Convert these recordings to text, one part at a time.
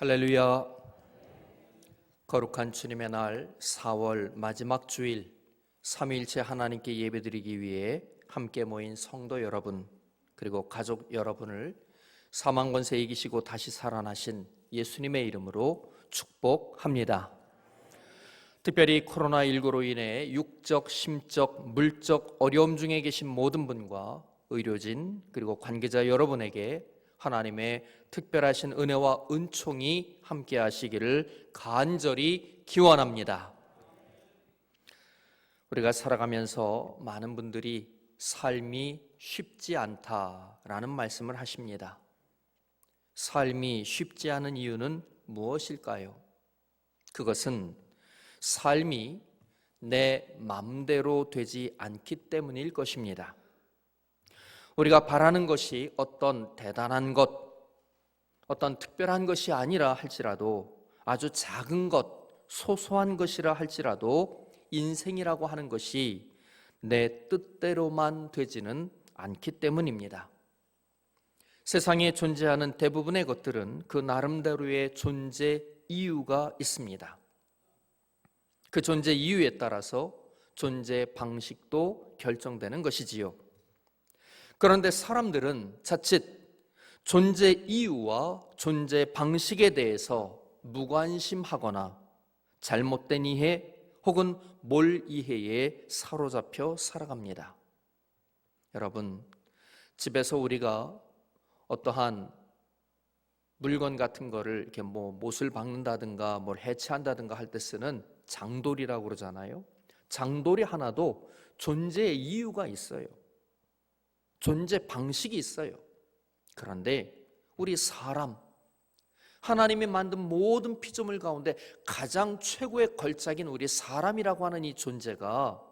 할렐루야. 거룩한 주님의 날 4월 마지막 주일 삼위일체 하나님께 예배드리기 위해 함께 모인 성도 여러분, 그리고 가족 여러분을 사망 권세 이기시고 다시 살아나신 예수님의 이름으로 축복합니다. 특별히 코로나19로 인해 육적, 심적, 물적 어려움 중에 계신 모든 분과 의료진 그리고 관계자 여러분에게 하나님의 특별하신 은혜와 은총이 함께 하시기를 간절히 기원합니다. 우리가 살아가면서 많은 분들이 삶이 쉽지 않다라는 말씀을 하십니다. 삶이 쉽지 않은 이유는 무엇일까요? 그것은 삶이 내 맘대로 되지 않기 때문일 것입니다. 우리가 바라는 것이 어떤 대단한 것, 어떤 특별한 것이 아니라 할지라도 아주 작은 것, 소소한 것이라 할지라도 인생이라고 하는 것이 내 뜻대로만 되지는 않기 때문입니다. 세상에 존재하는 대부분의 것들은 그 나름대로의 존재 이유가 있습니다. 그 존재 이유에 따라서 존재 방식도 결정되는 것이지요. 그런데 사람들은 자칫 존재 이유와 존재 방식에 대해서 무관심하거나 잘못된 이해 혹은 몰 이해에 사로잡혀 살아갑니다. 여러분, 집에서 우리가 어떠한 물건 같은 거를 이렇게 못을 박는다든가 뭘 해체한다든가 할 때 쓰는 장돌이라고 그러잖아요. 장돌이 하나도 존재의 이유가 있어요. 존재 방식이 있어요. 그런데 우리 사람, 하나님이 만든 모든 피조물 가운데 가장 최고의 걸작인 우리 사람이라고 하는 이 존재가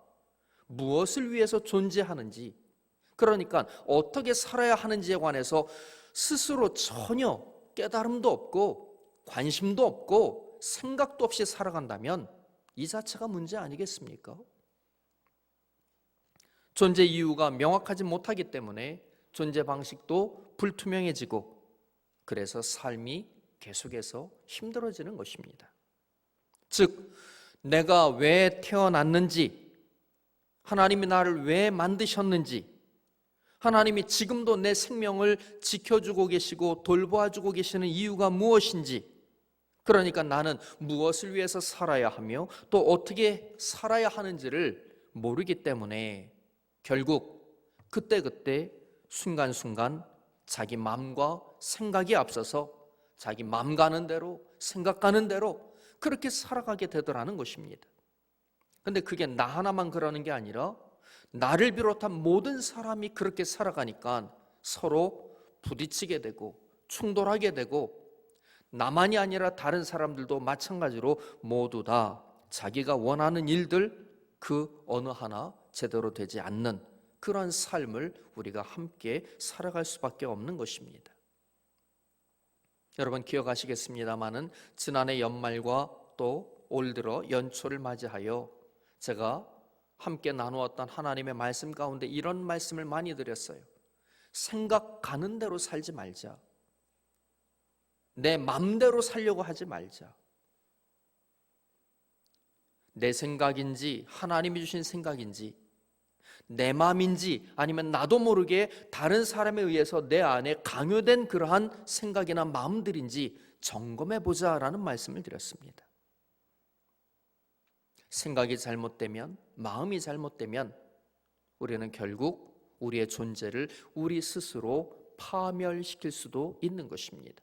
무엇을 위해서 존재하는지, 그러니까 어떻게 살아야 하는지에 관해서 스스로 전혀 깨달음도 없고 관심도 없고 생각도 없이 살아간다면 이 자체가 문제 아니겠습니까? 존재 이유가 명확하지 못하기 때문에 존재 방식도 불투명해지고, 그래서 삶이 계속해서 힘들어지는 것입니다. 즉, 내가 왜 태어났는지, 하나님이 나를 왜 만드셨는지, 하나님이 지금도 내 생명을 지켜주고 계시고 돌봐주고 계시는 이유가 무엇인지, 그러니까 나는 무엇을 위해서 살아야 하며 또 어떻게 살아야 하는지를 모르기 때문에 결국 그때그때 순간순간 자기 마음과 생각이 앞서서 자기 마음 가는 대로 생각 가는 대로 그렇게 살아가게 되더라는 것입니다. 그런데 그게 나 하나만 그러는 게 아니라 나를 비롯한 모든 사람이 그렇게 살아가니까 서로 부딪히게 되고 충돌하게 되고, 나만이 아니라 다른 사람들도 마찬가지로 모두 다 자기가 원하는 일들 그 어느 하나 제대로 되지 않는 그런 삶을 우리가 함께 살아갈 수밖에 없는 것입니다. 여러분 기억하시겠습니다마는 지난해 연말과 또 올 들어 연초를 맞이하여 제가 함께 나누었던 하나님의 말씀 가운데 이런 말씀을 많이 드렸어요. 생각 가는 대로 살지 말자. 내 맘대로 살려고 하지 말자. 내 생각인지 하나님이 주신 생각인지 내 마음인지 아니면 나도 모르게 다른 사람에 의해서 내 안에 강요된 그러한 생각이나 마음들인지 점검해보자라는 말씀을 드렸습니다. 생각이 잘못되면, 마음이 잘못되면 우리는 결국 우리의 존재를 우리 스스로 파멸시킬 수도 있는 것입니다.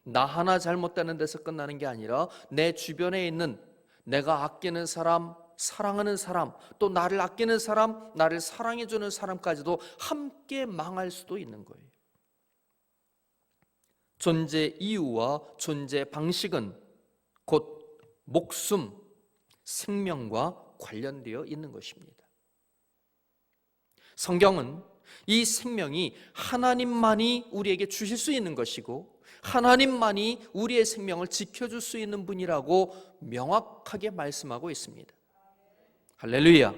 나 하나 잘못되는 데서 끝나는 게 아니라 내 주변에 있는 내가 아끼는 사람, 사랑하는 사람, 또 나를 아끼는 사람, 나를 사랑해주는 사람까지도 함께 망할 수도 있는 거예요. 존재 이유와 존재 방식은 곧 목숨, 생명과 관련되어 있는 것입니다. 성경은 이 생명이 하나님만이 우리에게 주실 수 있는 것이고 하나님만이 우리의 생명을 지켜줄 수 있는 분이라고 명확하게 말씀하고 있습니다. 할렐루야.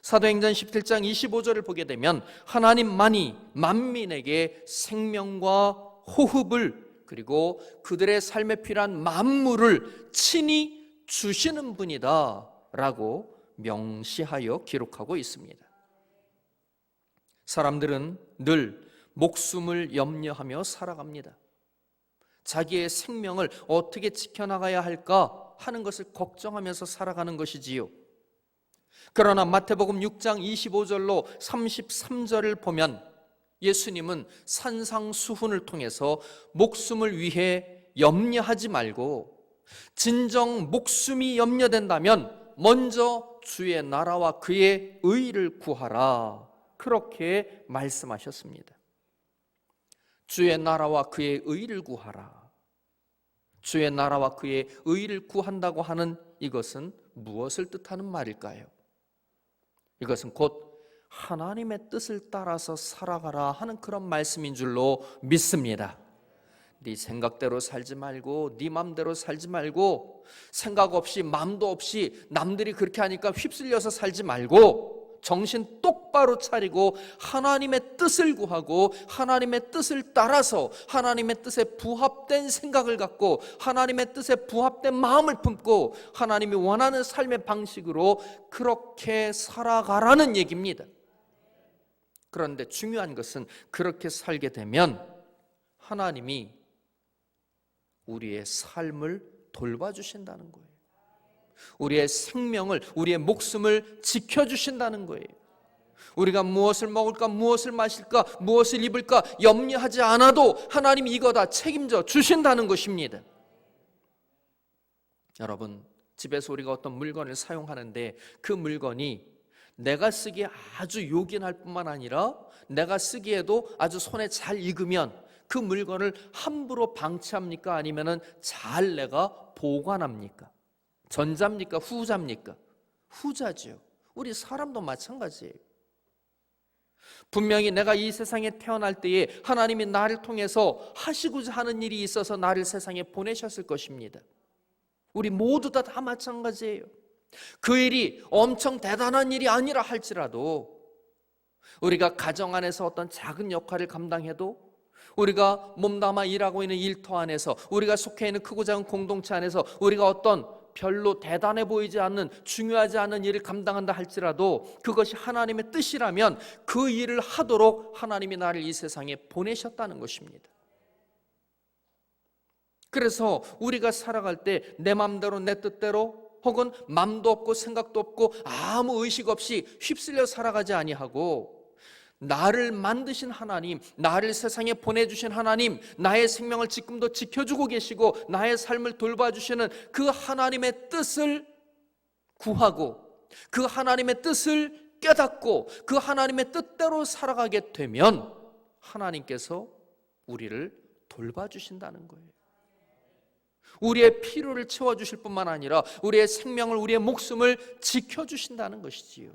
사도행전 17장 25절을 보게 되면 하나님만이 만민에게 생명과 호흡을 그리고 그들의 삶에 필요한 만물을 친히 주시는 분이다 라고 명시하여 기록하고 있습니다. 사람들은 늘 목숨을 염려하며 살아갑니다. 자기의 생명을 어떻게 지켜나가야 할까 하는 것을 걱정하면서 살아가는 것이지요. 그러나 마태복음 6장 25절로 33절을 보면 예수님은 산상수훈을 통해서 목숨을 위해 염려하지 말고 진정 목숨이 염려된다면 먼저 주의 나라와 그의 의를 구하라, 그렇게 말씀하셨습니다. 주의 나라와 그의 의를 구하라. 주의 나라와 그의 의를 구한다고 하는 이것은 무엇을 뜻하는 말일까요? 이것은 곧 하나님의 뜻을 따라서 살아가라 하는 그런 말씀인 줄로 믿습니다. 네 생각대로 살지 말고 네 맘대로 살지 말고 생각 없이 맘도 없이 남들이 그렇게 하니까 휩쓸려서 살지 말고 정신 똑바로 차리고 하나님의 뜻을 구하고 하나님의 뜻을 따라서 하나님의 뜻에 부합된 생각을 갖고 하나님의 뜻에 부합된 마음을 품고 하나님이 원하는 삶의 방식으로 그렇게 살아가라는 얘기입니다. 그런데 중요한 것은 그렇게 살게 되면 하나님이 우리의 삶을 돌봐주신다는 거예요. 우리의 생명을, 우리의 목숨을 지켜주신다는 거예요. 우리가 무엇을 먹을까, 무엇을 마실까, 무엇을 입을까 염려하지 않아도 하나님이 이거 다 책임져 주신다는 것입니다. 여러분, 집에서 우리가 어떤 물건을 사용하는데 그 물건이 내가 쓰기에 아주 요긴할 뿐만 아니라 내가 쓰기에도 아주 손에 잘 익으면 그 물건을 함부로 방치합니까? 아니면은 잘 내가 보관합니까? 전자입니까? 후자입니까? 후자지요. 우리 사람도 마찬가지예요. 분명히 내가 이 세상에 태어날 때에 하나님이 나를 통해서 하시고자 하는 일이 있어서 나를 세상에 보내셨을 것입니다. 우리 모두 다 마찬가지예요. 그 일이 엄청 대단한 일이 아니라 할지라도 우리가 가정 안에서 어떤 작은 역할을 감당해도 우리가 몸담아 일하고 있는 일터 안에서 우리가 속해 있는 크고 작은 공동체 안에서 우리가 어떤 별로 대단해 보이지 않는 중요하지 않은 일을 감당한다 할지라도 그것이 하나님의 뜻이라면 그 일을 하도록 하나님이 나를 이 세상에 보내셨다는 것입니다. 그래서 우리가 살아갈 때 내 맘대로 내 뜻대로 혹은 맘도 없고 생각도 없고 아무 의식 없이 휩쓸려 살아가지 아니하고 나를 만드신 하나님, 나를 세상에 보내주신 하나님, 나의 생명을 지금도 지켜주고 계시고 나의 삶을 돌봐주시는 그 하나님의 뜻을 구하고 그 하나님의 뜻을 깨닫고 그 하나님의 뜻대로 살아가게 되면 하나님께서 우리를 돌봐주신다는 거예요. 우리의 필요를 채워주실 뿐만 아니라 우리의 생명을, 우리의 목숨을 지켜주신다는 것이지요.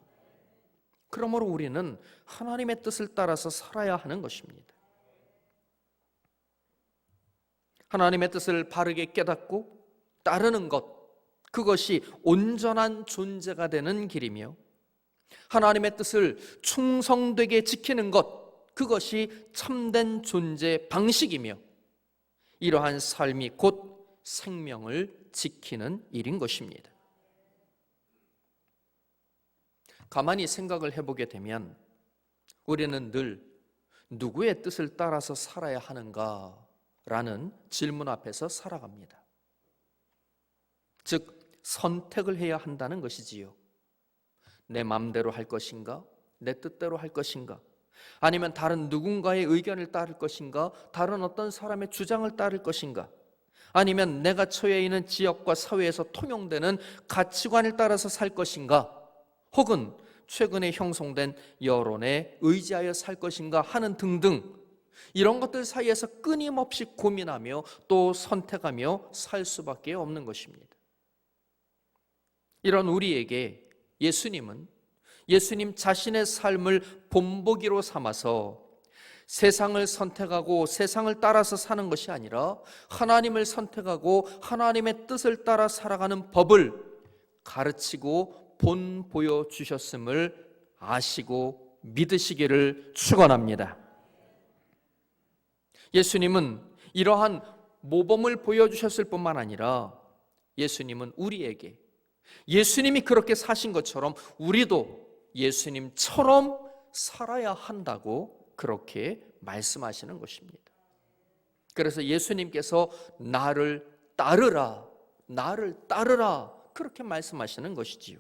그러므로 우리는 하나님의 뜻을 따라서 살아야 하는 것입니다. 하나님의 뜻을 바르게 깨닫고 따르는 것, 그것이 온전한 존재가 되는 길이며 하나님의 뜻을 충성되게 지키는 것, 그것이 참된 존재 방식이며 이러한 삶이 곧 생명을 지키는 일인 것입니다. 가만히 생각을 해보게 되면 우리는 늘 누구의 뜻을 따라서 살아야 하는가라는 질문 앞에서 살아갑니다. 즉 선택을 해야 한다는 것이지요. 내 마음대로 할 것인가? 내 뜻대로 할 것인가? 아니면 다른 누군가의 의견을 따를 것인가? 다른 어떤 사람의 주장을 따를 것인가? 아니면 내가 처해 있는 지역과 사회에서 통용되는 가치관을 따라서 살 것인가? 혹은 최근에 형성된 여론에 의지하여 살 것인가 하는 등등 이런 것들 사이에서 끊임없이 고민하며 또 선택하며 살 수밖에 없는 것입니다. 이런 우리에게 예수님은 예수님 자신의 삶을 본보기로 삼아서 세상을 선택하고 세상을 따라서 사는 것이 아니라 하나님을 선택하고 하나님의 뜻을 따라 살아가는 법을 가르치고 본보여 주셨음을 아시고 믿으시기를 축원합니다. 예수님은 이러한 모범을 보여주셨을 뿐만 아니라 예수님은 우리에게 예수님이 그렇게 사신 것처럼 우리도 예수님처럼 살아야 한다고 그렇게 말씀하시는 것입니다. 그래서 예수님께서 나를 따르라, 나를 따르라 그렇게 말씀하시는 것이지요.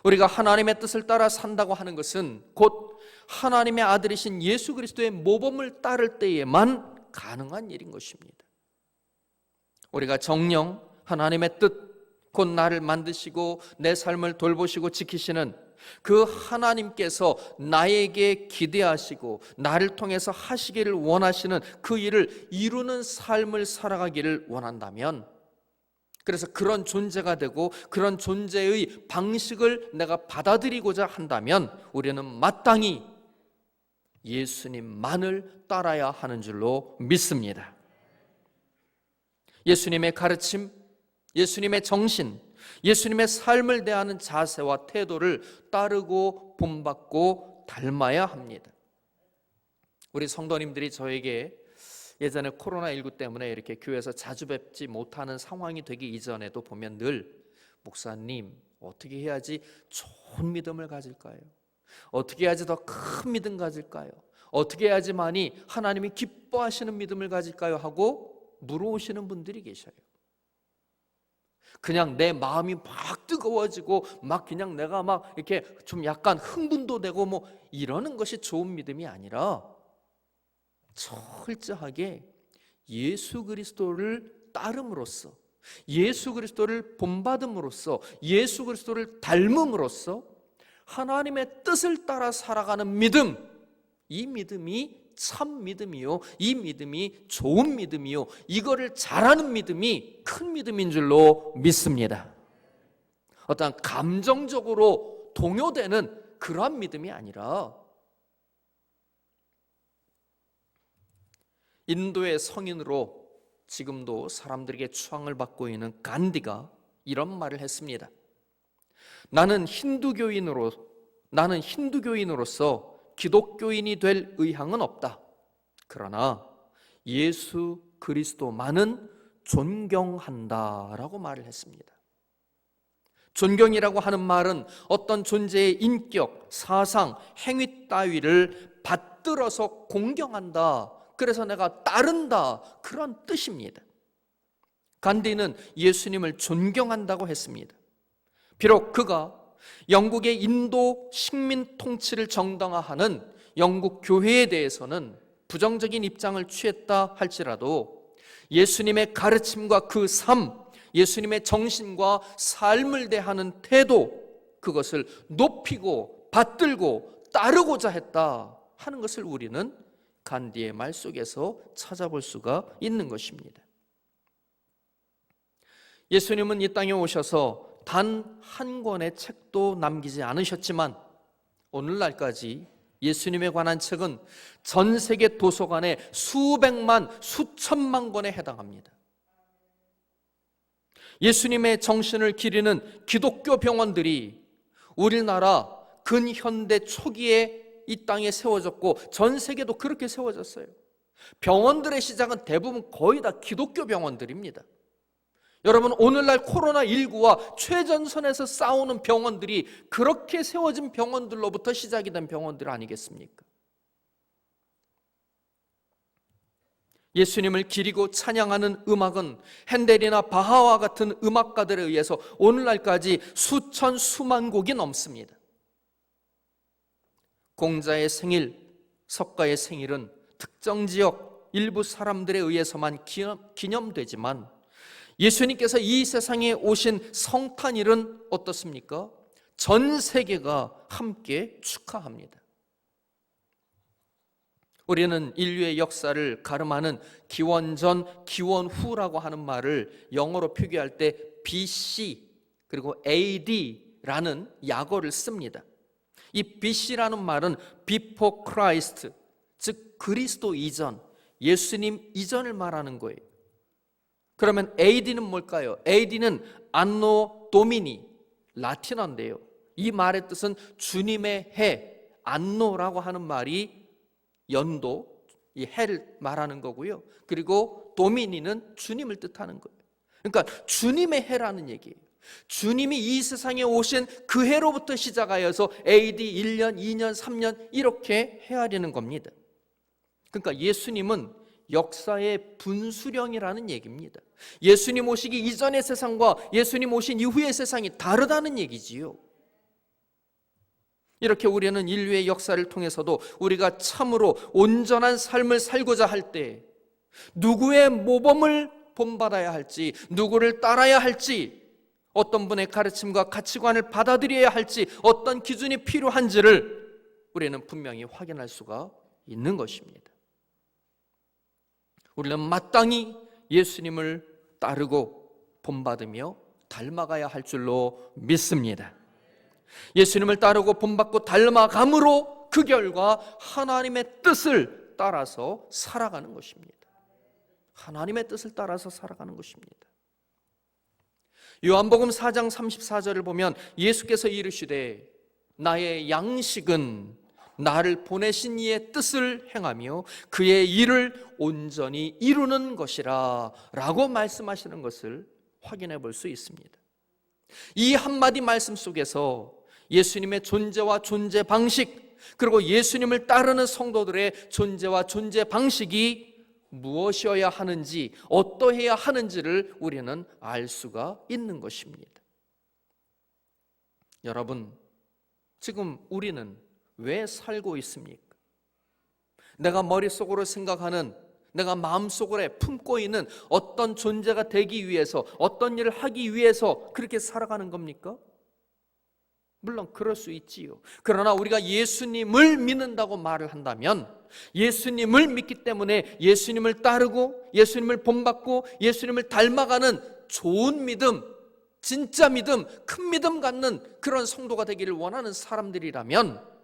우리가 하나님의 뜻을 따라 산다고 하는 것은 곧 하나님의 아들이신 예수 그리스도의 모범을 따를 때에만 가능한 일인 것입니다. 우리가 정녕 하나님의 뜻, 곧 나를 만드시고 내 삶을 돌보시고 지키시는 그 하나님께서 나에게 기대하시고 나를 통해서 하시기를 원하시는 그 일을 이루는 삶을 살아가기를 원한다면, 그래서 그런 존재가 되고 그런 존재의 방식을 내가 받아들이고자 한다면 우리는 마땅히 예수님만을 따라야 하는 줄로 믿습니다. 예수님의 가르침, 예수님의 정신, 예수님의 삶을 대하는 자세와 태도를 따르고 본받고 닮아야 합니다. 우리 성도님들이 저에게 예전에 코로나19 때문에 이렇게 교회에서 자주 뵙지 못하는 상황이 되기 이전에도 보면 늘 목사님 어떻게 해야지 좋은 믿음을 가질까요? 어떻게 해야지 더 큰 믿음 가질까요? 어떻게 해야지만이 하나님이 기뻐하시는 믿음을 가질까요? 하고 물어오시는 분들이 계셔요. 그냥 내 마음이 막 뜨거워지고 막 그냥 내가 막 이렇게 좀 약간 흥분도 되고 뭐 이러는 것이 좋은 믿음이 아니라 철저하게 예수 그리스도를 따름으로써, 예수 그리스도를 본받음으로써, 예수 그리스도를 닮음으로써 하나님의 뜻을 따라 살아가는 믿음, 이 믿음이 참 믿음이요, 이 믿음이 좋은 믿음이요, 이거를 잘하는 믿음이 큰 믿음인 줄로 믿습니다. 어떤 감정적으로 동요되는 그러한 믿음이 아니라, 인도의 성인으로 지금도 사람들에게 추앙을 받고 있는 간디가 이런 말을 했습니다. 나는 힌두교인으로서 기독교인이 될 의향은 없다. 그러나 예수 그리스도만은 존경한다라고 말을 했습니다. 존경이라고 하는 말은 어떤 존재의 인격, 사상, 행위 따위를 받들어서 공경한다, 그래서 내가 따른다, 그런 뜻입니다. 간디는 예수님을 존경한다고 했습니다. 비록 그가 영국의 인도 식민 통치를 정당화하는 영국 교회에 대해서는 부정적인 입장을 취했다 할지라도 예수님의 가르침과 그 삶, 예수님의 정신과 삶을 대하는 태도, 그것을 높이고 받들고 따르고자 했다 하는 것을 우리는 간디의 말 속에서 찾아볼 수가 있는 것입니다. 예수님은 이 땅에 오셔서 단 한 권의 책도 남기지 않으셨지만 오늘날까지 예수님에 관한 책은 전 세계 도서관에 수백만, 수천만 권에 해당합니다. 예수님의 정신을 기리는 기독교 병원들이 우리나라 근현대 초기에 이 땅에 세워졌고 전 세계도 그렇게 세워졌어요. 병원들의 시작은 대부분 거의 다 기독교 병원들입니다. 여러분, 오늘날 코로나19와 최전선에서 싸우는 병원들이 그렇게 세워진 병원들로부터 시작이 된 병원들 아니겠습니까? 예수님을 기리고 찬양하는 음악은 핸델이나 바하와 같은 음악가들에 의해서 오늘날까지 수천 수만 곡이 넘습니다. 공자의 생일, 석가의 생일은 특정 지역 일부 사람들에 의해서만 기념되지만 예수님께서 이 세상에 오신 성탄일은 어떻습니까? 전 세계가 함께 축하합니다. 우리는 인류의 역사를 가름하는 기원전, 기원후라고 하는 말을 영어로 표기할 때 BC 그리고 AD라는 약어를 씁니다. 이 BC라는 말은 Before Christ, 즉 그리스도 이전, 예수님 이전을 말하는 거예요. 그러면 AD는 뭘까요? AD는 안노 도미니, 라틴어인데요. 이 말의 뜻은 주님의 해, 안노라고 하는 말이 연도, 이 헬을 말하는 거고요. 그리고 도미니는 주님을 뜻하는 거예요. 그러니까 주님의 해라는 얘기예요. 주님이 이 세상에 오신 그 해로부터 시작하여서 AD 1년, 2년, 3년 이렇게 헤아리는 겁니다. 그러니까 예수님은 역사의 분수령이라는 얘기입니다. 예수님 오시기 이전의 세상과 예수님 오신 이후의 세상이 다르다는 얘기지요. 이렇게 우리는 인류의 역사를 통해서도 우리가 참으로 온전한 삶을 살고자 할 때 누구의 모범을 본받아야 할지, 누구를 따라야 할지, 어떤 분의 가르침과 가치관을 받아들여야 할지, 어떤 기준이 필요한지를 우리는 분명히 확인할 수가 있는 것입니다. 우리는 마땅히 예수님을 따르고 본받으며 닮아가야 할 줄로 믿습니다. 예수님을 따르고 본받고 닮아감으로 그 결과 하나님의 뜻을 따라서 살아가는 것입니다. 하나님의 뜻을 따라서 살아가는 것입니다. 요한복음 4장 34절을 보면 예수께서 이르시되 나의 양식은 나를 보내신 이의 뜻을 행하며 그의 일을 온전히 이루는 것이라 라고 말씀하시는 것을 확인해 볼 수 있습니다. 이 한마디 말씀 속에서 예수님의 존재와 존재 방식, 그리고 예수님을 따르는 성도들의 존재와 존재 방식이 무엇이어야 하는지, 어떠해야 하는지를 우리는 알 수가 있는 것입니다. 여러분, 지금 우리는 왜 살고 있습니까? 내가 머릿속으로 생각하는, 내가 마음속으로 품고 있는 어떤 존재가 되기 위해서, 어떤 일을 하기 위해서 그렇게 살아가는 겁니까? 물론 그럴 수 있지요. 그러나 우리가 예수님을 믿는다고 말을 한다면, 예수님을 믿기 때문에 예수님을 따르고 예수님을 본받고 예수님을 닮아가는 좋은 믿음, 진짜 믿음, 큰 믿음 갖는 그런 성도가 되기를 원하는 사람들이라면,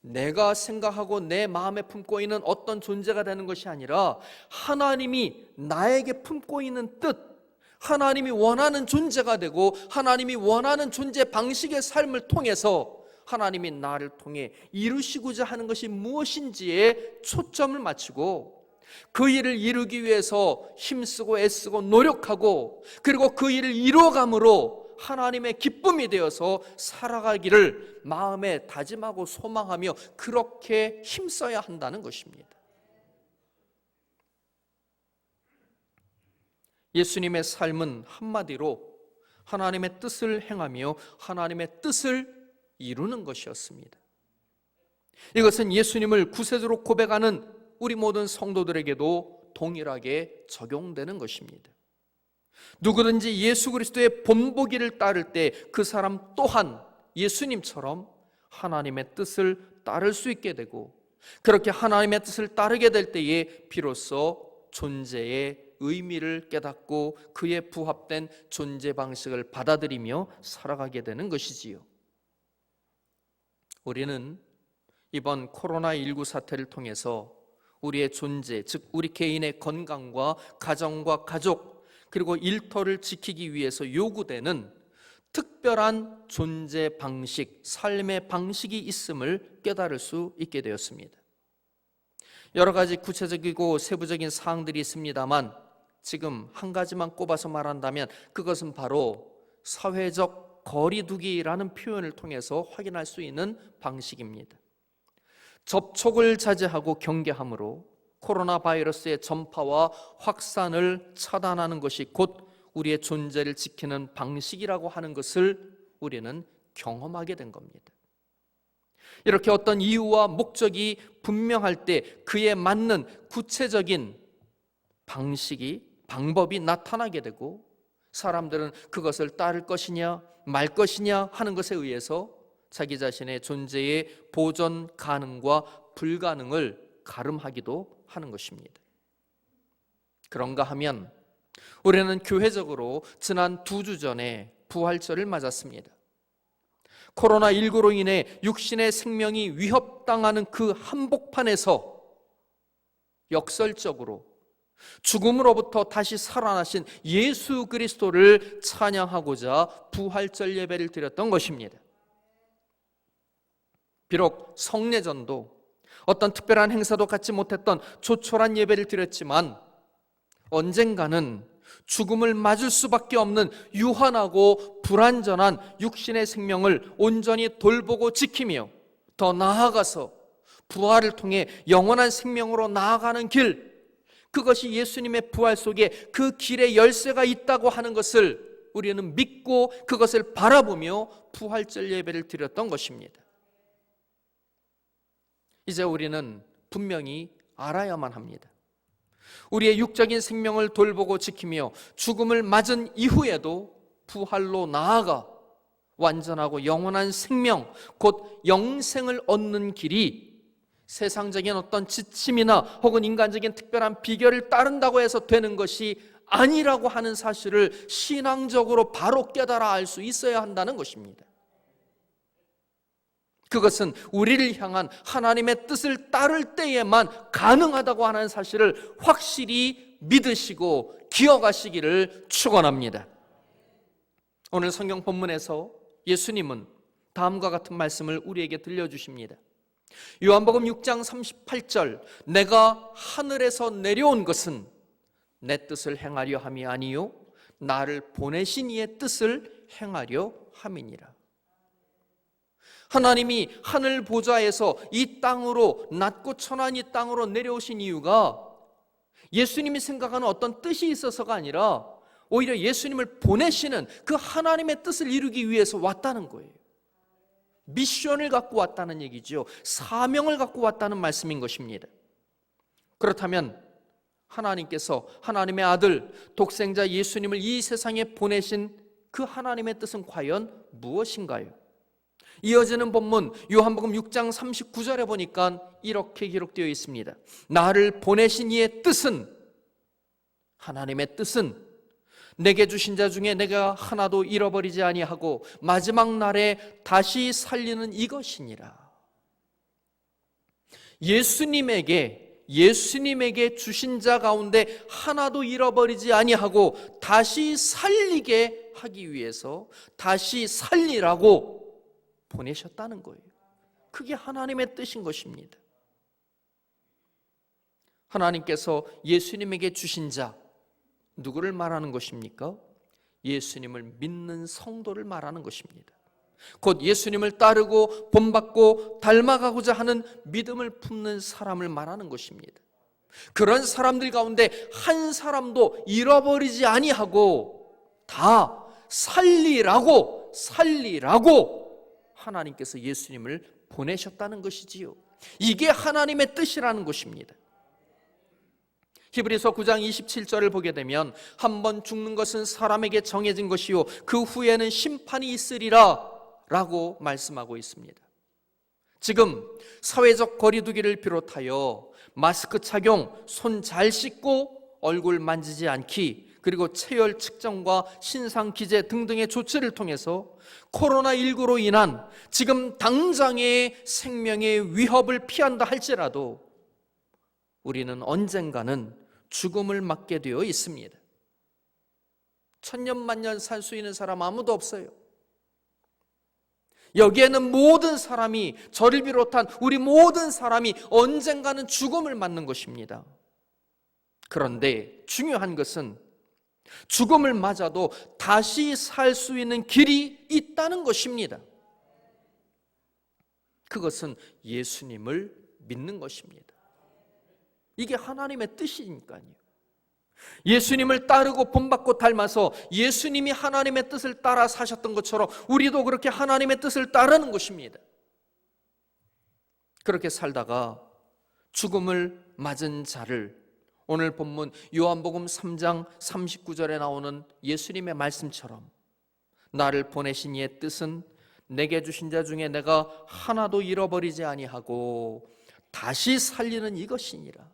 내가 생각하고 내 마음에 품고 있는 어떤 존재가 되는 것이 아니라 하나님이 나에게 품고 있는 뜻, 하나님이 원하는 존재가 되고 하나님이 원하는 존재 방식의 삶을 통해서 하나님이 나를 통해 이루시고자 하는 것이 무엇인지에 초점을 맞추고 그 일을 이루기 위해서 힘쓰고 애쓰고 노력하고, 그리고 그 일을 이루어감으로 하나님의 기쁨이 되어서 살아가기를 마음에 다짐하고 소망하며 그렇게 힘써야 한다는 것입니다. 예수님의 삶은 한마디로 하나님의 뜻을 행하며 하나님의 뜻을 이루는 것이었습니다. 이것은 예수님을 구세주로 고백하는 우리 모든 성도들에게도 동일하게 적용되는 것입니다. 누구든지 예수 그리스도의 본보기를 따를 때 그 사람 또한 예수님처럼 하나님의 뜻을 따를 수 있게 되고, 그렇게 하나님의 뜻을 따르게 될 때에 비로소 존재의 의미를 깨닫고 그에 부합된 존재 방식을 받아들이며 살아가게 되는 것이지요. 우리는 이번 코로나19 사태를 통해서 우리의 존재, 즉 우리 개인의 건강과 가정과 가족, 그리고 일터를 지키기 위해서 요구되는 특별한 존재 방식, 삶의 방식이 있음을 깨달을 수 있게 되었습니다. 여러 가지 구체적이고 세부적인 사항들이 있습니다만 지금 한 가지만 꼽아서 말한다면 그것은 바로 사회적 거리두기라는 표현을 통해서 확인할 수 있는 방식입니다. 접촉을 자제하고 경계함으로 코로나 바이러스의 전파와 확산을 차단하는 것이 곧 우리의 존재를 지키는 방식이라고 하는 것을 우리는 경험하게 된 겁니다. 이렇게 어떤 이유와 목적이 분명할 때 그에 맞는 구체적인 방법이 나타나게 되고, 사람들은 그것을 따를 것이냐 말 것이냐 하는 것에 의해서 자기 자신의 존재의 보존 가능과 불가능을 가름하기도 하는 것입니다. 그런가 하면 우리는 교회적으로 지난 2주 전에 부활절을 맞았습니다. 코로나19로 인해 육신의 생명이 위협당하는 그 한복판에서 역설적으로 죽음으로부터 다시 살아나신 예수 그리스도를 찬양하고자 부활절 예배를 드렸던 것입니다. 비록 성례전도 어떤 특별한 행사도 갖지 못했던 조촐한 예배를 드렸지만 언젠가는 죽음을 맞을 수밖에 없는 유한하고 불완전한 육신의 생명을 온전히 돌보고 지키며 더 나아가서 부활을 통해 영원한 생명으로 나아가는 길, 그것이 예수님의 부활 속에 그 길에 열쇠가 있다고 하는 것을 우리는 믿고 그것을 바라보며 부활절 예배를 드렸던 것입니다. 이제 우리는 분명히 알아야만 합니다. 우리의 육적인 생명을 돌보고 지키며 죽음을 맞은 이후에도 부활로 나아가 완전하고 영원한 생명, 곧 영생을 얻는 길이 세상적인 어떤 지침이나 혹은 인간적인 특별한 비결을 따른다고 해서 되는 것이 아니라고 하는 사실을 신앙적으로 바로 깨달아 알 수 있어야 한다는 것입니다. 그것은 우리를 향한 하나님의 뜻을 따를 때에만 가능하다고 하는 사실을 확실히 믿으시고 기억하시기를 축원합니다. 오늘 성경 본문에서 예수님은 다음과 같은 말씀을 우리에게 들려주십니다. 요한복음 6장 38절, 내가 하늘에서 내려온 것은 내 뜻을 행하려 함이 아니요 나를 보내신 이의 뜻을 행하려 함이니라. 하나님이 하늘 보좌에서 이 땅으로, 낮고 천한 이 땅으로 내려오신 이유가 예수님이 생각하는 어떤 뜻이 있어서가 아니라 오히려 예수님을 보내시는 그 하나님의 뜻을 이루기 위해서 왔다는 거예요. 미션을 갖고 왔다는 얘기죠. 사명을 갖고 왔다는 말씀인 것입니다. 그렇다면 하나님께서 하나님의 아들 독생자 예수님을 이 세상에 보내신 그 하나님의 뜻은 과연 무엇인가요? 이어지는 본문 요한복음 6장 39절에 보니까 이렇게 기록되어 있습니다. 나를 보내신 이의 뜻은, 하나님의 뜻은 내게 주신 자 중에 내가 하나도 잃어버리지 아니하고 마지막 날에 다시 살리는 이것이니라. 예수님에게 주신 자 가운데 하나도 잃어버리지 아니하고 다시 살리게 하기 위해서 다시 살리라고 보내셨다는 거예요. 그게 하나님의 뜻인 것입니다. 하나님께서 예수님에게 주신 자, 누구를 말하는 것입니까? 예수님을 믿는 성도를 말하는 것입니다. 곧 예수님을 따르고 본받고 닮아가고자 하는 믿음을 품는 사람을 말하는 것입니다. 그런 사람들 가운데 한 사람도 잃어버리지 아니하고 다 살리라고 하나님께서 예수님을 보내셨다는 것이지요. 이게 하나님의 뜻이라는 것입니다. 히브리서 9장 27절을 보게 되면 한 번 죽는 것은 사람에게 정해진 것이요 그 후에는 심판이 있으리라 라고 말씀하고 있습니다. 지금 사회적 거리두기를 비롯하여 마스크 착용, 손 잘 씻고 얼굴 만지지 않기, 그리고 체열 측정과 신상 기재 등등의 조치를 통해서 코로나19로 인한 지금 당장의 생명의 위협을 피한다 할지라도 우리는 언젠가는 죽음을 맞게 되어 있습니다. 천년만년 살 수 있는 사람 아무도 없어요. 여기에는 모든 사람이, 저를 비롯한 우리 모든 사람이 언젠가는 죽음을 맞는 것입니다. 그런데 중요한 것은 죽음을 맞아도 다시 살 수 있는 길이 있다는 것입니다. 그것은 예수님을 믿는 것입니다. 이게 하나님의 뜻이니까요. 예수님을 따르고 본받고 닮아서 예수님이 하나님의 뜻을 따라 사셨던 것처럼 우리도 그렇게 하나님의 뜻을 따르는 것입니다. 그렇게 살다가 죽음을 맞은 자를 오늘 본문 요한복음 3장 39절에 나오는 예수님의 말씀처럼 나를 보내신 이의 뜻은 내게 주신 자 중에 내가 하나도 잃어버리지 아니하고 다시 살리는 이것이니라.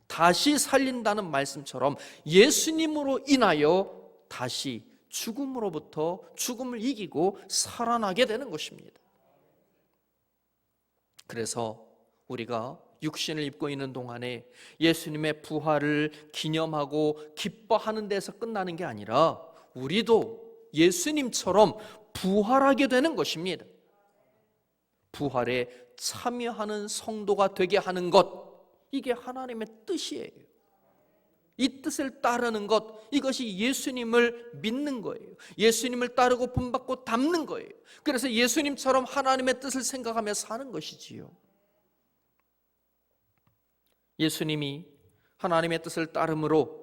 다시 살린다는 말씀처럼 예수님으로 인하여 다시 죽음으로부터 죽음을 이기고 살아나게 되는 것입니다. 그래서 우리가 육신을 입고 있는 동안에 예수님의 부활을 기념하고 기뻐하는 데서 끝나는 게 아니라 우리도 예수님처럼 부활하게 되는 것입니다. 부활에 참여하는 성도가 되게 하는 것, 이게 하나님의 뜻이에요. 이 뜻을 따르는 것, 이것이 예수님을 믿는 거예요. 예수님을 따르고 본받고 닮는 거예요. 그래서 예수님처럼 하나님의 뜻을 생각하며 사는 것이지요. 예수님이 하나님의 뜻을 따름으로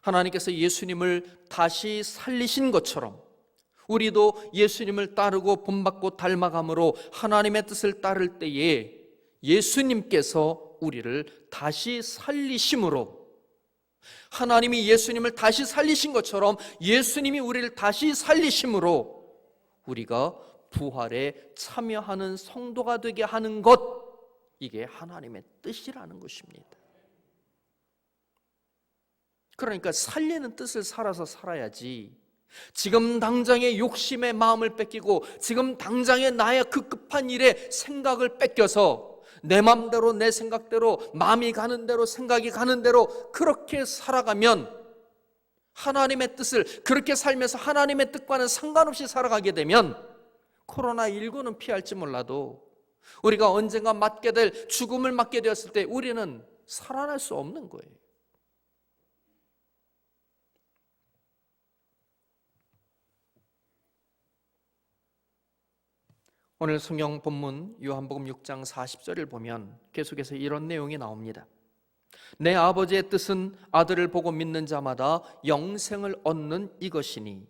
하나님께서 예수님을 다시 살리신 것처럼 우리도 예수님을 따르고 본받고 닮아감으로 하나님의 뜻을 따를 때에 예수님께서 우리를 다시 살리심으로, 하나님이 예수님을 다시 살리신 것처럼 예수님이 우리를 다시 살리심으로 우리가 부활에 참여하는 성도가 되게 하는 것, 이게 하나님의 뜻이라는 것입니다. 그러니까 살리는 뜻을 살아서 살아야지, 지금 당장의 욕심의 마음을 뺏기고 지금 당장의 나의 그 급한 일에 생각을 뺏겨서 내 마음대로 내 생각대로 마음이 가는 대로 생각이 가는 대로 그렇게 살아가면, 하나님의 뜻을 그렇게 살면서 하나님의 뜻과는 상관없이 살아가게 되면 코로나19는 피할지 몰라도 우리가 언젠가 맞게 될 죽음을 맞게 되었을 때 우리는 살아날 수 없는 거예요. 오늘 성경 본문 요한복음 6장 40절을 보면 계속해서 이런 내용이 나옵니다. 내 아버지의 뜻은 아들을 보고 믿는 자마다 영생을 얻는 이것이니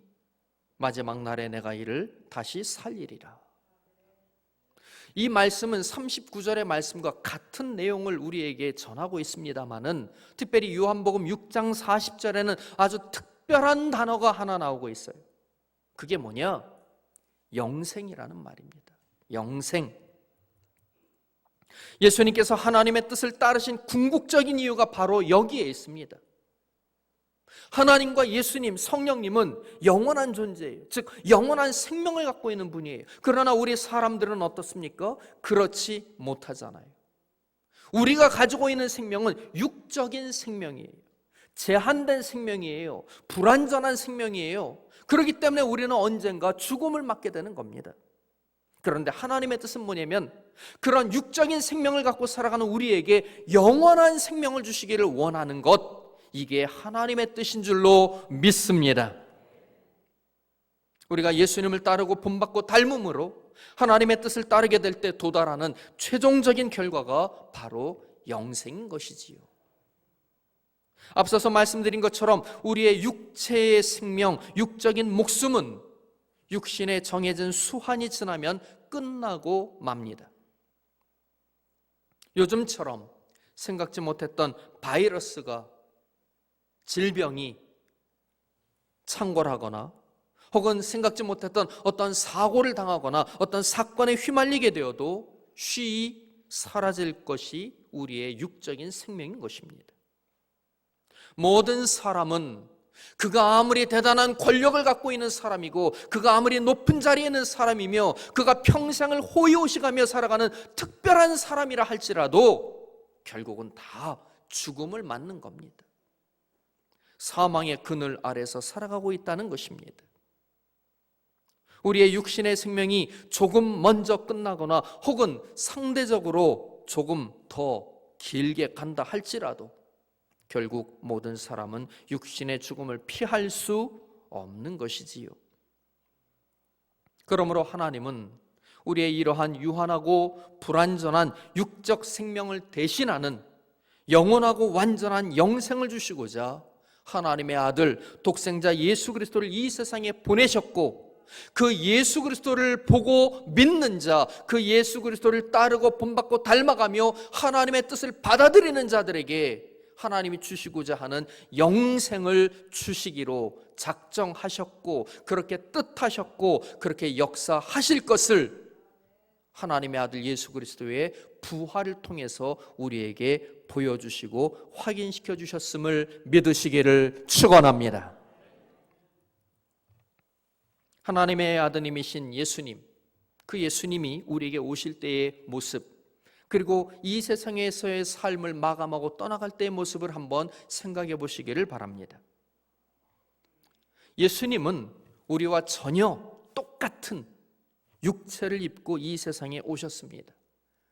마지막 날에 내가 이를 다시 살리리라. 이 말씀은 39절의 말씀과 같은 내용을 우리에게 전하고 있습니다마는 특별히 요한복음 6장 40절에는 아주 특별한 단어가 하나 나오고 있어요. 그게 뭐냐? 영생이라는 말입니다. 영생. 예수님께서 하나님의 뜻을 따르신 궁극적인 이유가 바로 여기에 있습니다. 하나님과 예수님, 성령님은 영원한 존재예요. 즉 영원한 생명을 갖고 있는 분이에요. 그러나 우리 사람들은 어떻습니까? 그렇지 못하잖아요. 우리가 가지고 있는 생명은 육적인 생명이에요. 제한된 생명이에요. 불완전한 생명이에요. 그렇기 때문에 우리는 언젠가 죽음을 맞게 되는 겁니다. 그런데 하나님의 뜻은 뭐냐면 그런 육적인 생명을 갖고 살아가는 우리에게 영원한 생명을 주시기를 원하는 것, 이게 하나님의 뜻인 줄로 믿습니다. 우리가 예수님을 따르고 본받고 닮음으로 하나님의 뜻을 따르게 될 때 도달하는 최종적인 결과가 바로 영생인 것이지요. 앞서서 말씀드린 것처럼 우리의 육체의 생명, 육적인 목숨은 육신에 정해진 수한이 지나면 끝나고 맙니다. 요즘처럼 생각지 못했던 바이러스가, 질병이 창궐하거나 혹은 생각지 못했던 어떤 사고를 당하거나 어떤 사건에 휘말리게 되어도 쉬이 사라질 것이 우리의 육적인 생명인 것입니다. 모든 사람은 그가 아무리 대단한 권력을 갖고 있는 사람이고 그가 아무리 높은 자리에 있는 사람이며 그가 평생을 호의호식하며 살아가는 특별한 사람이라 할지라도 결국은 다 죽음을 맞는 겁니다. 사망의 그늘 아래서 살아가고 있다는 것입니다. 우리의 육신의 생명이 조금 먼저 끝나거나 혹은 상대적으로 조금 더 길게 간다 할지라도 결국 모든 사람은 육신의 죽음을 피할 수 없는 것이지요. 그러므로 하나님은 우리의 이러한 유한하고 불완전한 육적 생명을 대신하는 영원하고 완전한 영생을 주시고자 하나님의 아들 독생자 예수 그리스도를 이 세상에 보내셨고, 그 예수 그리스도를 보고 믿는 자, 그 예수 그리스도를 따르고 본받고 닮아가며 하나님의 뜻을 받아들이는 자들에게 하나님이 주시고자 하는 영생을 주시기로 작정하셨고 그렇게 뜻하셨고 그렇게 역사하실 것을 하나님의 아들 예수 그리스도의 부활을 통해서 우리에게 보여주시고 확인시켜 주셨음을 믿으시기를 축원합니다. 하나님의 아드님이신 예수님, 그 예수님이 우리에게 오실 때의 모습, 그리고 이 세상에서의 삶을 마감하고 떠나갈 때의 모습을 한번 생각해 보시기를 바랍니다. 예수님은 우리와 전혀 똑같은 육체를 입고 이 세상에 오셨습니다.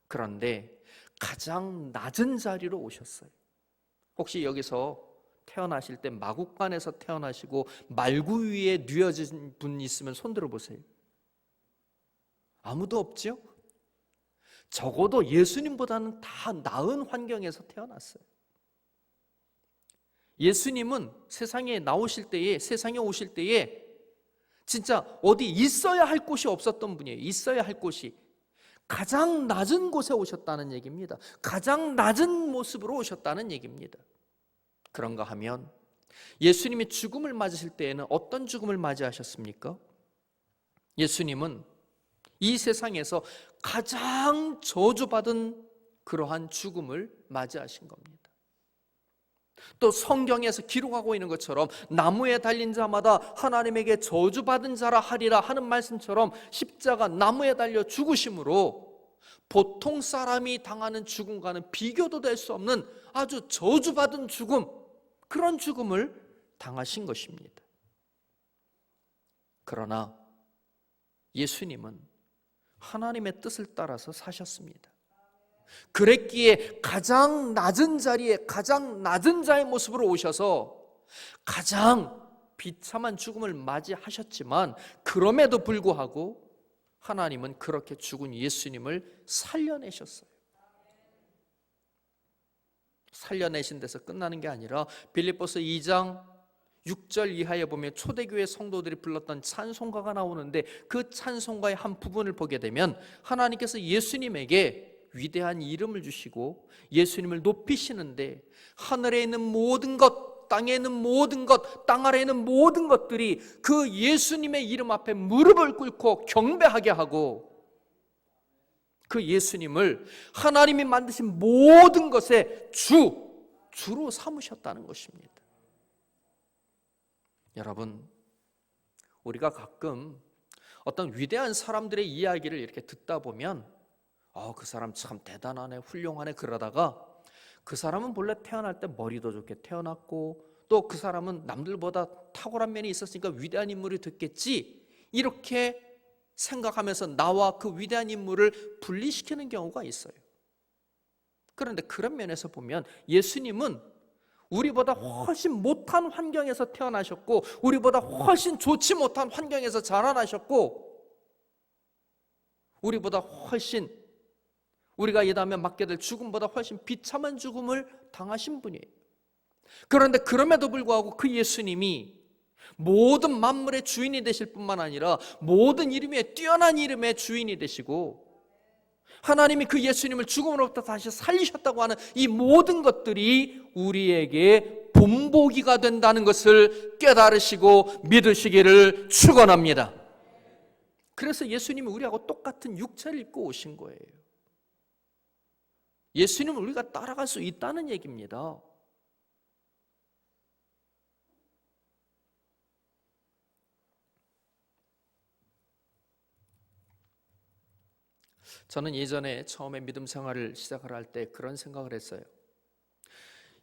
그런데 가장 낮은 자리로 오셨어요. 혹시 여기서 태어나실 때 마국간에서 태어나시고 말구 위에 뉘어진 분 있으면 손 들어보세요. 아무도 없죠? 적어도 예수님보다는 다 나은 환경에서 태어났어요. 예수님은 세상에 오실 때에 진짜 어디 있어야 할 곳이 없었던 분이에요. 있어야 할 곳이. 가장 낮은 곳에 오셨다는 얘기입니다. 가장 낮은 모습으로 오셨다는 얘기입니다. 그런가 하면 예수님이 죽음을 맞으실 때에는 어떤 죽음을 맞이하셨습니까? 예수님은 이 세상에서 가장 저주받은 그러한 죽음을 맞이하신 겁니다. 또 성경에서 기록하고 있는 것처럼 나무에 달린 자마다 하나님에게 저주받은 자라 하리라 하는 말씀처럼 십자가 나무에 달려 죽으심으로 보통 사람이 당하는 죽음과는 비교도 될 수 없는 아주 저주받은 죽음, 그런 죽음을 당하신 것입니다. 그러나 예수님은 하나님의 뜻을 따라서 사셨습니다. 그랬기에 가장 낮은 자리에 가장 낮은 자의 모습으로 오셔서 가장 비참한 죽음을 맞이하셨지만 그럼에도 불구하고 하나님은 그렇게 죽은 예수님을 살려내셨어요. 살려내신 데서 끝나는 게 아니라 빌립보서 2장 6절 이하에 보면 초대교회 성도들이 불렀던 찬송가가 나오는데 그 찬송가의 한 부분을 보게 되면 하나님께서 예수님에게 위대한 이름을 주시고 예수님을 높이시는데 하늘에 있는 모든 것, 땅에 있는 모든 것, 땅 아래에 있는 모든 것들이 그 예수님의 이름 앞에 무릎을 꿇고 경배하게 하고 그 예수님을 하나님이 만드신 모든 것의 주로 삼으셨다는 것입니다. 여러분, 우리가 가끔 어떤 위대한 사람들의 이야기를 이렇게 듣다 보면 그 사람 참 대단하네, 훌륭하네 그러다가 그 사람은 본래 태어날 때 머리도 좋게 태어났고 또 그 사람은 남들보다 탁월한 면이 있었으니까 위대한 인물이 됐겠지, 이렇게 생각하면서 나와 그 위대한 인물을 분리시키는 경우가 있어요. 그런데 그런 면에서 보면 예수님은 우리보다 훨씬 못한 환경에서 태어나셨고 우리보다 훨씬 좋지 못한 환경에서 자라나셨고 우리보다 훨씬 우리가 이 다음에 맞게 될 죽음보다 훨씬 비참한 죽음을 당하신 분이에요. 그런데 그럼에도 불구하고 그 예수님이 모든 만물의 주인이 되실 뿐만 아니라 모든 이름에 뛰어난 이름의 주인이 되시고 하나님이 그 예수님을 죽음으로부터 다시 살리셨다고 하는 이 모든 것들이 우리에게 본보기가 된다는 것을 깨달으시고 믿으시기를 축원합니다. 그래서 예수님이 우리하고 똑같은 육체를 입고 오신 거예요. 예수님을 우리가 따라갈 수 있다는 얘기입니다. 저는 예전에 처음에 믿음 생활을 시작을 할 때 그런 생각을 했어요.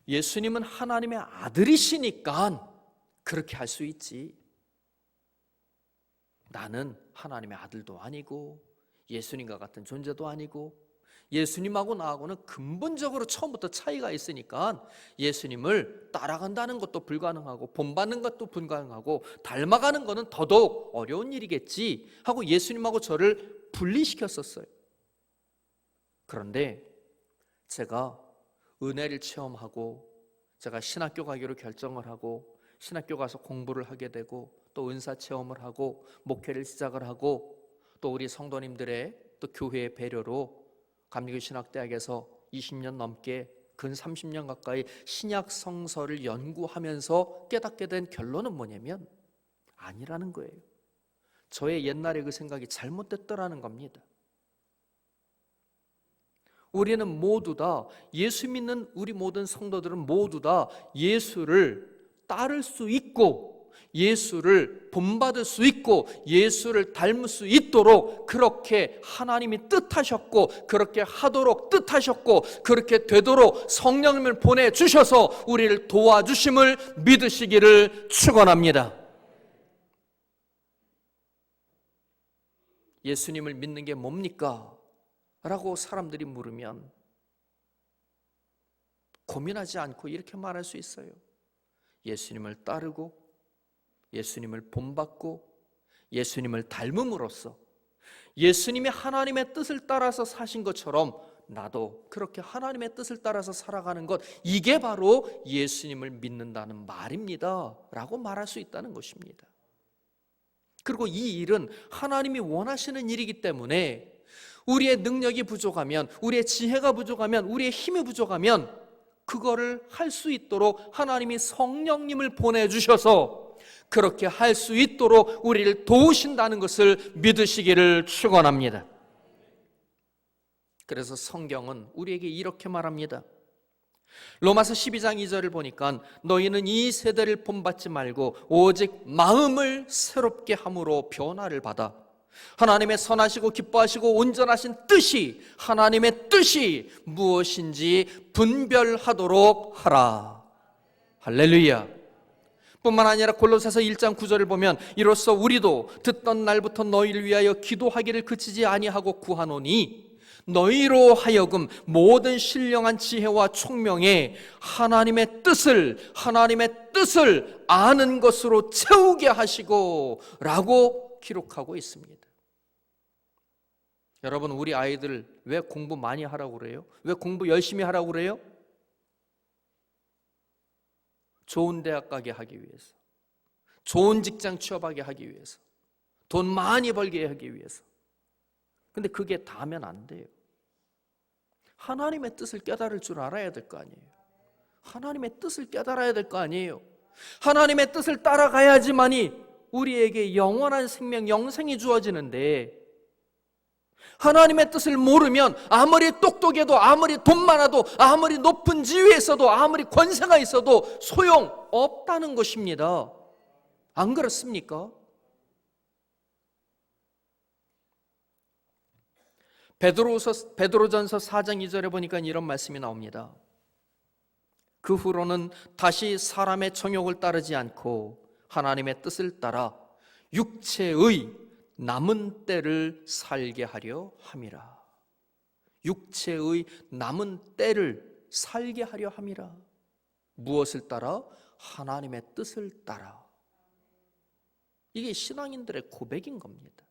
예수님은 하나님의 아들이시니까 그렇게 할 수 있지. 나는 하나님의 아들도 아니고 예수님과 같은 존재도 아니고 예수님하고 나하고는 근본적으로 처음부터 차이가 있으니까 예수님을 따라간다는 것도 불가능하고 본받는 것도 불가능하고 닮아가는 것은 더더욱 어려운 일이겠지 하고 예수님하고 저를 분리시켰었어요. 그런데 제가 은혜를 체험하고 제가 신학교 가기로 결정을 하고 신학교 가서 공부를 하게 되고 또 은사 체험을 하고 목회를 시작을 하고 또 우리 성도님들의 또 교회의 배려로 감리교신학대학에서 20년 넘게 근 30년 가까이 신약 성서를 연구하면서 깨닫게 된 결론은 뭐냐면 아니라는 거예요. 저의 옛날의 그 생각이 잘못됐더라는 겁니다. 우리는 모두 다 예수 믿는 우리 모든 성도들은 모두 다 예수를 따를 수 있고 예수를 본받을 수 있고 예수를 닮을 수 있도록 그렇게 하나님이 뜻하셨고 그렇게 하도록 뜻하셨고 그렇게 되도록 성령님을 보내주셔서 우리를 도와주심을 믿으시기를 축원합니다. 예수님을 믿는 게 뭡니까? 라고 사람들이 물으면 고민하지 않고 이렇게 말할 수 있어요. 예수님을 따르고 예수님을 본받고 예수님을 닮음으로써 예수님이 하나님의 뜻을 따라서 사신 것처럼 나도 그렇게 하나님의 뜻을 따라서 살아가는 것, 이게 바로 예수님을 믿는다는 말입니다 라고 말할 수 있다는 것입니다. 그리고 이 일은 하나님이 원하시는 일이기 때문에 우리의 능력이 부족하면, 우리의 지혜가 부족하면, 우리의 힘이 부족하면 그거를 할 수 있도록 하나님이 성령님을 보내주셔서 그렇게 할 수 있도록 우리를 도우신다는 것을 믿으시기를 축원합니다. 그래서 성경은 우리에게 이렇게 말합니다. 로마서 12장 2절을 보니까 너희는 이 세대를 본받지 말고 오직 마음을 새롭게 함으로 변화를 받아 하나님의 선하시고 기뻐하시고 온전하신 뜻이, 하나님의 뜻이 무엇인지 분별하도록 하라. 할렐루야. 뿐만 아니라 골로새서 1장 9절을 보면 이로써 우리도 듣던 날부터 너희를 위하여 기도하기를 그치지 아니하고 구하노니 너희로 하여금 모든 신령한 지혜와 총명에 하나님의 뜻을 아는 것으로 채우게 하시고 라고 기록하고 있습니다. 여러분, 우리 아이들 왜 공부 많이 하라고 그래요? 왜 공부 열심히 하라고 그래요? 좋은 대학 가게 하기 위해서, 좋은 직장 취업하게 하기 위해서, 돈 많이 벌게 하기 위해서. 근데 그게 다면 안 돼요. 하나님의 뜻을 깨달을 줄 알아야 될 거 아니에요. 하나님의 뜻을 깨달아야 될 거 아니에요. 하나님의 뜻을 따라가야지만이 우리에게 영원한 생명, 영생이 주어지는데 하나님의 뜻을 모르면 아무리 똑똑해도, 아무리 돈 많아도, 아무리 높은 지위에 있어도, 아무리 권세가 있어도 소용없다는 것입니다. 안 그렇습니까? 베드로전서 4장 2절에 보니까 이런 말씀이 나옵니다. 그 후로는 다시 사람의 정욕을 따르지 않고 하나님의 뜻을 따라 육체의 남은 때를 살게 하려 함이라. 육체의 남은 때를 살게 하려 함이라. 무엇을 따라? 하나님의 뜻을 따라. 이게 신앙인들의 고백인 겁니다.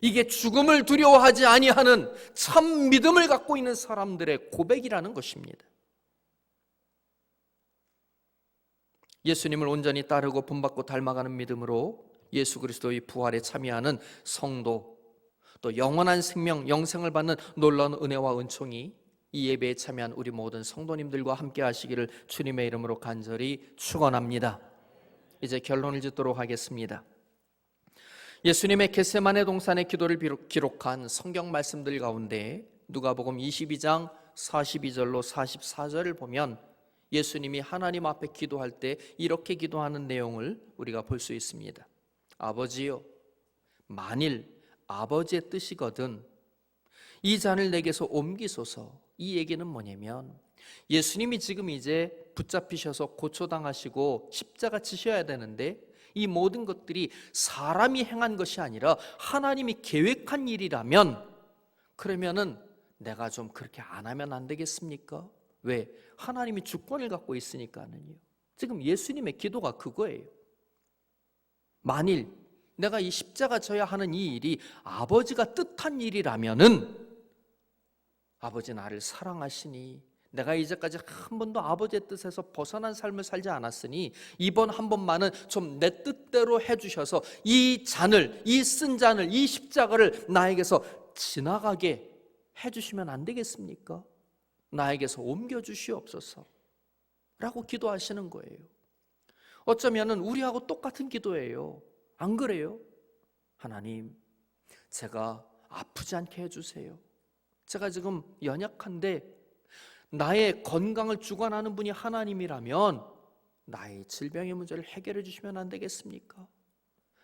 이게 죽음을 두려워하지 아니하는 참 믿음을 갖고 있는 사람들의 고백이라는 것입니다. 예수님을 온전히 따르고 본받고 닮아가는 믿음으로 예수 그리스도의 부활에 참여하는 성도, 또 영원한 생명, 영생을 받는 놀라운 은혜와 은총이 이 예배에 참여한 우리 모든 성도님들과 함께 하시기를 주님의 이름으로 간절히 축원합니다. 이제 결론을 짓도록 하겠습니다. 예수님의 겟세마네 동산의 기도를 기록한 성경 말씀들 가운데 누가복음 22장 42절로 44절을 보면 예수님이 하나님 앞에 기도할 때 이렇게 기도하는 내용을 우리가 볼 수 있습니다. 아버지요, 만일 아버지의 뜻이거든 이 잔을 내게서 옮기소서. 이 얘기는 뭐냐면 예수님이 지금 이제 붙잡히셔서 고초당하시고 십자가 지셔야 되는데 이 모든 것들이 사람이 행한 것이 아니라 하나님이 계획한 일이라면 그러면은 내가 좀 그렇게 안 하면 안 되겠습니까? 왜? 하나님이 주권을 갖고 있으니까는요. 지금 예수님의 기도가 그거예요. 만일 내가 이 십자가 져야 하는 이 일이 아버지가 뜻한 일이라면은 아버지 나를 사랑하시니 내가 이제까지 한 번도 아버지의 뜻에서 벗어난 삶을 살지 않았으니 이번 한 번만은 좀 내 뜻대로 해주셔서 이 잔을, 이 쓴 잔을, 이 십자가를 나에게서 지나가게 해주시면 안 되겠습니까? 나에게서 옮겨주시옵소서 라고 기도하시는 거예요. 어쩌면 우리하고 똑같은 기도예요. 안 그래요? 하나님, 제가 아프지 않게 해주세요. 제가 지금 연약한데 나의 건강을 주관하는 분이 하나님이라면 나의 질병의 문제를 해결해 주시면 안 되겠습니까?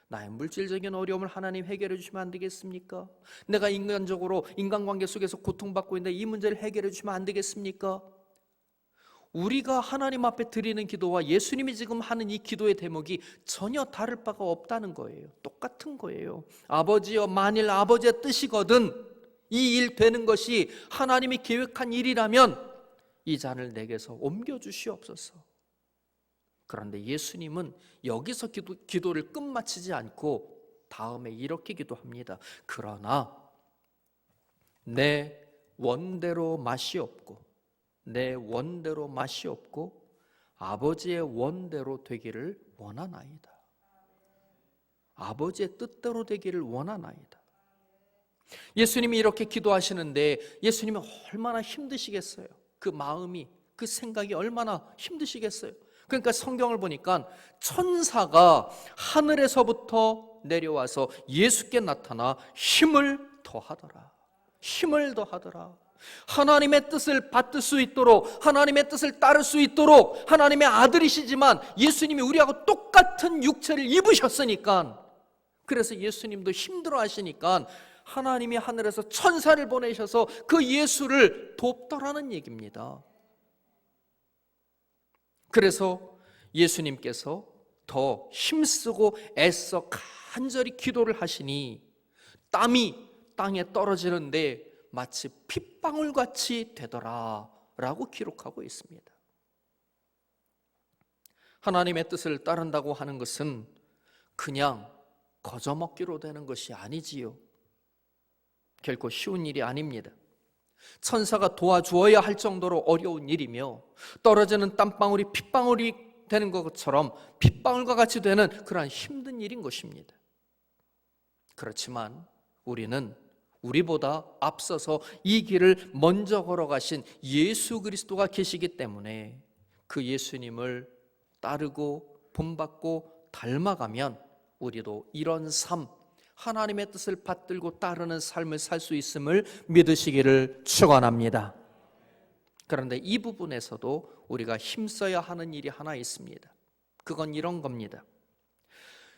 나의 물질적인 어려움을 하나님 해결해 주시면 안 되겠습니까? 내가 인간적으로 인간관계 속에서 고통받고 있는데 이 문제를 해결해 주시면 안 되겠습니까? 우리가 하나님 앞에 드리는 기도와 예수님이 지금 하는 이 기도의 대목이 전혀 다를 바가 없다는 거예요. 똑같은 거예요. 아버지여, 만일 아버지의 뜻이거든 이 일 되는 것이 하나님이 계획한 일이라면 이 잔을 내게서 옮겨주시옵소서. 그런데 예수님은 여기서 기도를 끝마치지 않고 다음에 이렇게 기도합니다. 그러나 내 원대로 마시옵고 내 원대로 마시옵고 아버지의 원대로 되기를 원하나이다. 아버지의 뜻대로 되기를 원하나이다. 예수님이 이렇게 기도하시는데 예수님이 얼마나 힘드시겠어요? 그 마음이, 그 생각이 얼마나 힘드시겠어요? 그러니까 성경을 보니까 천사가 하늘에서부터 내려와서 예수께 나타나 힘을 더하더라. 힘을 더하더라. 하나님의 뜻을 받을 수 있도록, 하나님의 뜻을 따를 수 있도록 하나님의 아들이시지만 예수님이 우리하고 똑같은 육체를 입으셨으니까, 그래서 예수님도 힘들어 하시니까 하나님이 하늘에서 천사를 보내셔서 그 예수를 돕더라는 얘기입니다. 그래서 예수님께서 더 힘쓰고 애써 간절히 기도를 하시니 땀이 땅에 떨어지는데 마치 핏방울같이 되더라 라고 기록하고 있습니다. 하나님의 뜻을 따른다고 하는 것은 그냥 거저먹기로 되는 것이 아니지요. 결코 쉬운 일이 아닙니다. 천사가 도와주어야 할 정도로 어려운 일이며 떨어지는 땀방울이 핏방울이 되는 것처럼 핏방울과 같이 되는 그러한 힘든 일인 것입니다. 그렇지만 우리는 우리보다 앞서서 이 길을 먼저 걸어가신 예수 그리스도가 계시기 때문에 그 예수님을 따르고 본받고 닮아가면 우리도 이런 삶, 하나님의 뜻을 받들고 따르는 삶을 살 수 있음을 믿으시기를 축원합니다. 그런데 이 부분에서도 우리가 힘써야 하는 일이 하나 있습니다. 그건 이런 겁니다.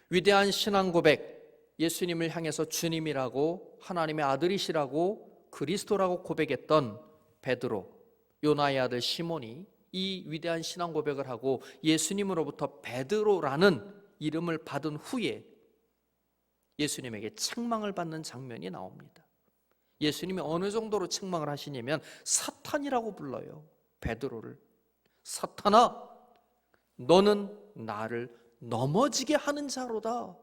위대한 신앙 고백, 예수님을 향해서 주님이라고, 하나님의 아들이시라고, 그리스도라고 고백했던 베드로, 요나의 아들 시몬이 이 위대한 신앙 고백을 하고 예수님으로부터 베드로라는 이름을 받은 후에 예수님에게 책망을 받는 장면이 나옵니다. 예수님이 어느 정도로 책망을 하시냐면 사탄이라고 불러요. 베드로를. 사탄아, 너는 나를 넘어지게 하는 자로다.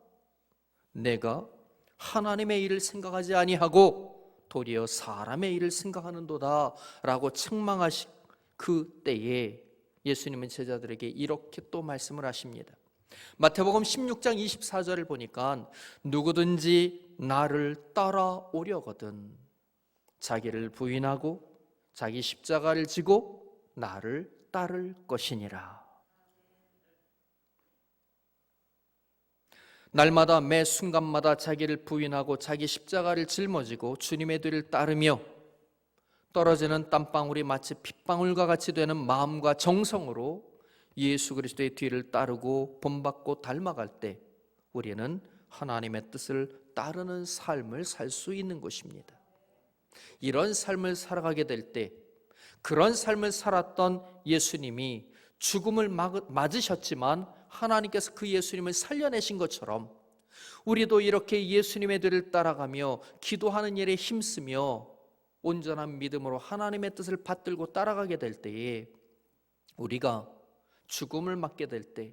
내가 하나님의 일을 생각하지 아니하고 도리어 사람의 일을 생각하는도다 라고 책망하신 그 때에 예수님은 제자들에게 이렇게 또 말씀을 하십니다. 마태복음 16장 24절을 보니까 누구든지 나를 따라오려거든 자기를 부인하고 자기 십자가를 지고 나를 따를 것이니라. 날마다 매 순간마다 자기를 부인하고 자기 십자가를 짊어지고 주님의 뒤를 따르며 떨어지는 땀방울이 마치 핏방울과 같이 되는 마음과 정성으로 예수 그리스도의 뒤를 따르고 본받고 닮아갈 때 우리는 하나님의 뜻을 따르는 삶을 살 수 있는 것입니다. 이런 삶을 살아가게 될 때, 그런 삶을 살았던 예수님이 죽음을 맞으셨지만 하나님께서 그 예수님을 살려내신 것처럼 우리도 이렇게 예수님의 뒤를 따라가며 기도하는 일에 힘쓰며 온전한 믿음으로 하나님의 뜻을 받들고 따라가게 될 때에 우리가 죽음을 맞게 될 때,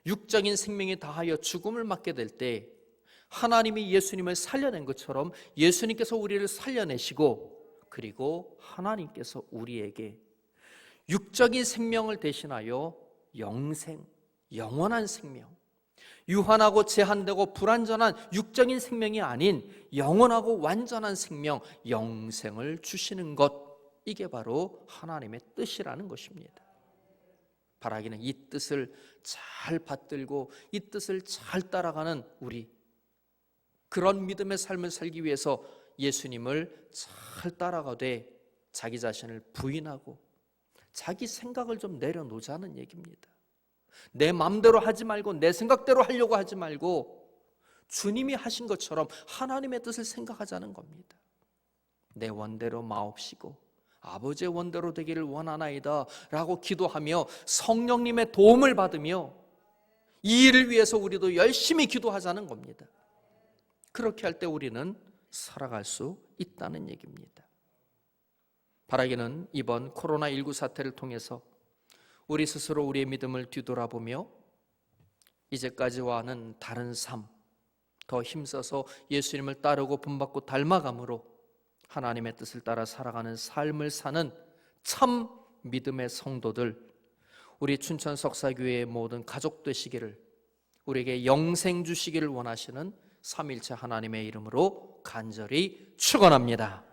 육적인 생명이 다하여 죽음을 맞게 될 때 하나님이 예수님을 살려낸 것처럼 예수님께서 우리를 살려내시고, 그리고 하나님께서 우리에게 육적인 생명을 대신하여 영생, 영원한 생명, 유한하고 제한되고 불완전한 육적인 생명이 아닌 영원하고 완전한 생명, 영생을 주시는 것, 이게 바로 하나님의 뜻이라는 것입니다. 바라기는 이 뜻을 잘 받들고 이 뜻을 잘 따라가는 우리, 그런 믿음의 삶을 살기 위해서 예수님을 잘 따라가되 자기 자신을 부인하고 자기 생각을 좀 내려놓자는 얘기입니다. 내 마음대로 하지 말고 내 생각대로 하려고 하지 말고 주님이 하신 것처럼 하나님의 뜻을 생각하자는 겁니다. 내 원대로 마옵시고 아버지의 원대로 되기를 원하나이다 라고 기도하며 성령님의 도움을 받으며 이 일을 위해서 우리도 열심히 기도하자는 겁니다. 그렇게 할 때 우리는 살아갈 수 있다는 얘기입니다. 바라기는 이번 코로나19 사태를 통해서 우리 스스로 우리의 믿음을 뒤돌아보며 이제까지와는 다른 삶, 더 힘써서 예수님을 따르고 본받고 닮아감으로 하나님의 뜻을 따라 살아가는 삶을 사는 참 믿음의 성도들, 우리 춘천 석사교회의 모든 가족 되시기를, 우리에게 영생 주시기를 원하시는 삼위일체 하나님의 이름으로 간절히 축원합니다.